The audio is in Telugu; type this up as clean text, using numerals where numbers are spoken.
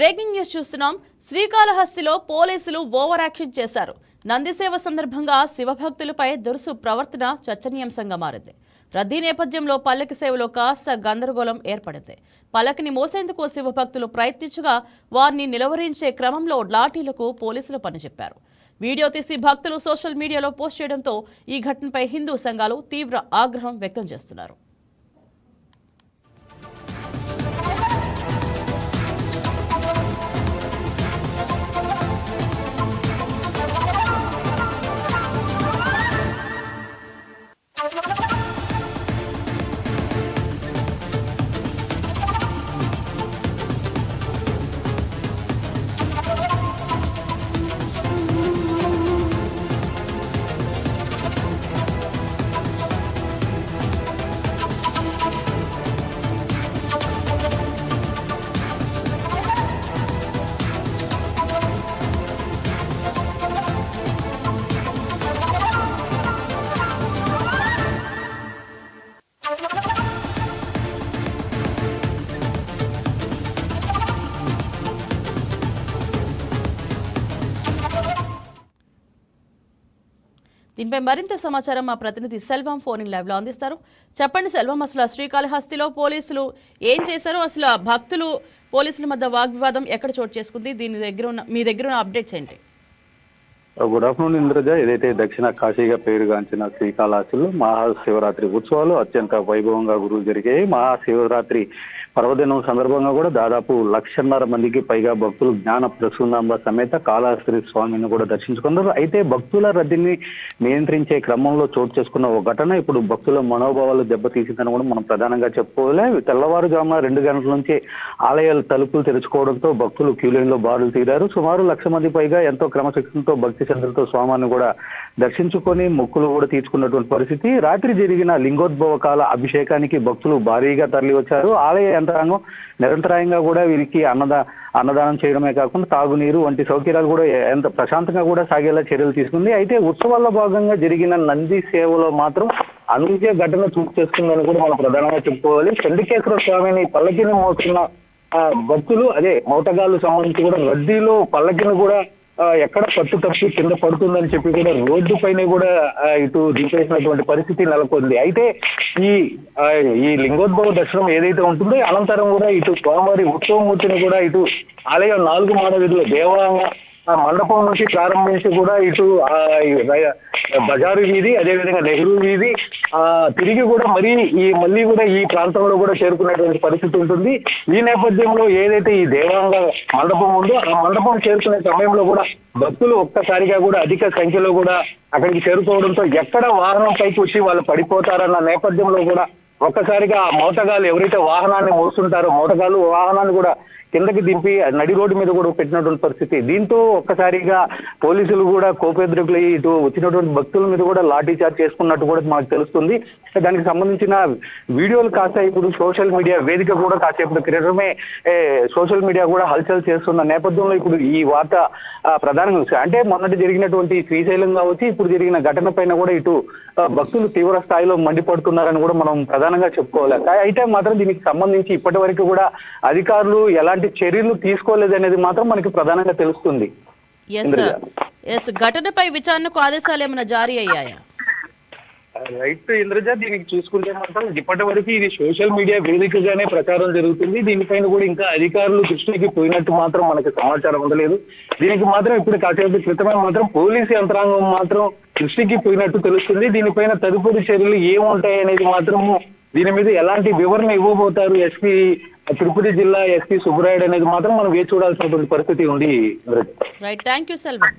బ్రేకింగ్ న్యూస్ చూస్తున్నాం. శ్రీకాళహస్తిలో పోలీసులు ఓవర్ యాక్షన్ చేశారు. నందిసేవ సందర్భంగా శివభక్తులపై దురుసు ప్రవర్తన చర్చనీయాంశంగా మారింది. రద్దీ నేపథ్యంలో పల్లకి సేవలో కాస్త గందరగోళం ఏర్పడింది. పల్లకిని మోసేందుకు శివభక్తులు ప్రయత్నించగా వారిని నిలువరించే క్రమంలో లాఠీలకు పోలీసులు పనిచెప్పారు. వీడియో తీసి భక్తులు సోషల్ మీడియాలో పోస్ట్ చేయడంతో ఈ ఘటనపై హిందూ సంఘాలు తీవ్ర ఆగ్రహం వ్యక్తం చేస్తున్నారు. దీనిపై మరింత సమాచారం మా ప్రతినిధి సెల్వం ఫోన్ ఇన్ లైవ్ లో అందిస్తారు. చెప్పండి సెల్వం, అసలు శ్రీకాళహస్తిలో పోలీసులు ఏం చేశారు? అసలు భక్తులు పోలీసుల మధ్య వాగ్వివాదం ఎక్కడ చోటు చేసుకుంది? మీ దగ్గర ఉన్న అప్డేట్స్ ఏంటి? Good afternoon Indraja. ఏదైతే దక్షిణ కాశీగా పేరుగాంచిన శ్రీకాళహస్తిలో మహాశివరాత్రి ఉత్సవాలు అత్యంత వైభవంగా గురువు జరిగాయి. మహాశివరాత్రి పర్వదినం సందర్భంగా కూడా దాదాపు 1,50,000 మందికి పైగా భక్తులు జ్ఞాన ప్రసూనాంబ సమేత కాళహస్తి స్వామిని కూడా దర్శించుకున్నారు. అయితే భక్తుల రద్దీని నియంత్రించే క్రమంలో చోటు చేసుకున్న ఒక ఘటన ఇప్పుడు భక్తుల మనోభావాలు దెబ్బతీసిందని కూడా మనం ప్రధానంగా చెప్పుకోవాలి. తెల్లవారుజామున 2 గంటల నుంచి ఆలయాలు తలుపులు తెరుచుకోవడంతో భక్తులు క్యూలైన్ లో బారులు తీరారు. సుమారు 1,00,000 మంది పైగా ఎంతో క్రమశిక్షణతో భక్తి శ్రద్ధలతో స్వామిని కూడా దర్శించుకొని మొక్కులు కూడా తీర్చుకున్నటువంటి పరిస్థితి. రాత్రి జరిగిన లింగోద్భవ కాల అభిషేకానికి భక్తులు భారీగా తరలి వచ్చారు. ఆలయ యంత్రాంగం నిరంతరాయంగా కూడా వీరికి అన్నదానం చేయడమే కాకుండా తాగునీరు వంటి సౌకర్యాలు కూడా ఎంత ప్రశాంతంగా కూడా సాగేలా చర్యలు తీసుకుంది. అయితే ఉత్సవాల్లో భాగంగా జరిగిన నంది సేవలో మాత్రం అనుజ్ఞ ఘటన చోటు చేసుకుందని కూడా మనం ప్రధానంగా చెప్పుకోవాలి. చండికేశ్వర స్వామిని పల్లకిని మోస్తున్న భక్తులు అదే మోటగాళ్ళు సంబంధించి కూడా రద్దీలో పల్లకిని కూడా ఎక్కడ పట్టు తప్పి కింద పడుతుందని చెప్పి కూడా రోడ్డు పైన కూడా ఇటు దింపేసినటువంటి పరిస్థితి నెలకొంది. అయితే ఈ లింగోద్భవ దర్శనం ఏదైతే ఉంటుందో అనంతరం కూడా ఇటు స్వామివారి ఉత్సవమూర్తిని కూడా ఇటు ఆలయం 4 మాడవీధుల దేవాలయ మండపం నుంచి ప్రారంభించి కూడా ఇటు బజారు వీధి, అదేవిధంగా నెహ్రూ వీధి తిరిగి కూడా మళ్ళీ కూడా ఈ ప్రాంతంలో కూడా చేరుకునేటువంటి పరిస్థితి ఉంటుంది. ఈ నేపథ్యంలో ఏదైతే ఈ దేవాంగ మండపం ఉందో ఆ మండపం చేరుకునే సమయంలో కూడా భక్తులు ఒక్కసారిగా కూడా అధిక సంఖ్యలో కూడా అక్కడికి చేరుకోవడంతో ఎక్కడ వాహనం పైకి వచ్చి వాళ్ళు పడిపోతారన్న నేపథ్యంలో కూడా ఒక్కసారిగా ఆ మోటగాళ్ళు ఎవరైతే వాహనాన్ని మోస్తుంటారో మోటగాళ్ళు వాహనాన్ని కూడా కిందకి దింపి నడి రోడ్డు మీద కూడా పెట్టినటువంటి పరిస్థితి. దీంతో ఒక్కసారిగా పోలీసులు కూడా కోపేద్రికులై ఇటు వచ్చినటువంటి భక్తుల మీద కూడా లాఠీ చార్జ్ చేసుకున్నట్టు కూడా మాకు తెలుస్తుంది. దానికి సంబంధించిన వీడియోలు కాస్త ఇప్పుడు సోషల్ మీడియా వేదిక కూడా కాసేపు క్రితమే సోషల్ మీడియా కూడా హల్చల్ చేస్తున్న నేపథ్యంలో ఇప్పుడు ఈ వార్త ప్రధానంగా అంటే మొన్నటి జరిగినటువంటి శ్రీశైలం కావచ్చు, ఇప్పుడు జరిగిన ఘటన పైన కూడా ఇటు భక్తులు తీవ్ర స్థాయిలో మండిపడుతున్నారని కూడా మనం ప్రధానంగా చెప్పుకోవాలి. అయితే మాత్రం దీనికి సంబంధించి ఇప్పటి వరకు కూడా అధికారులు ఎలాంటి చర్యలు తీసుకోలేదనేది మాత్రం మనకి ప్రధానంగా తెలుస్తుంది. ఘటనపై విచారణకు ఆదేశాలు ఏమైనా జారీ అయ్యాయా? రైట్ ఇంద్రజ, దీనికి చూసుకుంటే మాత్రం ఇప్పటి వరకు ఇది సోషల్ మీడియా వేదికగానే ప్రచారం జరుగుతుంది. దీనిపైన కూడా ఇంకా అధికారులు దృష్టికి పోయినట్టు మాత్రం మనకి సమాచారం ఉండలేదు. దీనికి మాత్రం ఇప్పుడు కాసేపు క్రితమే మాత్రం పోలీసు యంత్రాంగం మాత్రం దృష్టికి పోయినట్టు తెలుస్తుంది. దీనిపైన తదుపరి చర్యలు ఏముంటాయనేది మాత్రము దీని మీద ఎలాంటి వివరణ ఇవ్వబోతారు ఎస్పీ తిరుపతి జిల్లా ఎస్పీ సుబ్బరాయుడు అనేది మాత్రం మనం వేచి చూడాల్సినటువంటి పరిస్థితి ఉంది. Right, thank you Selvam.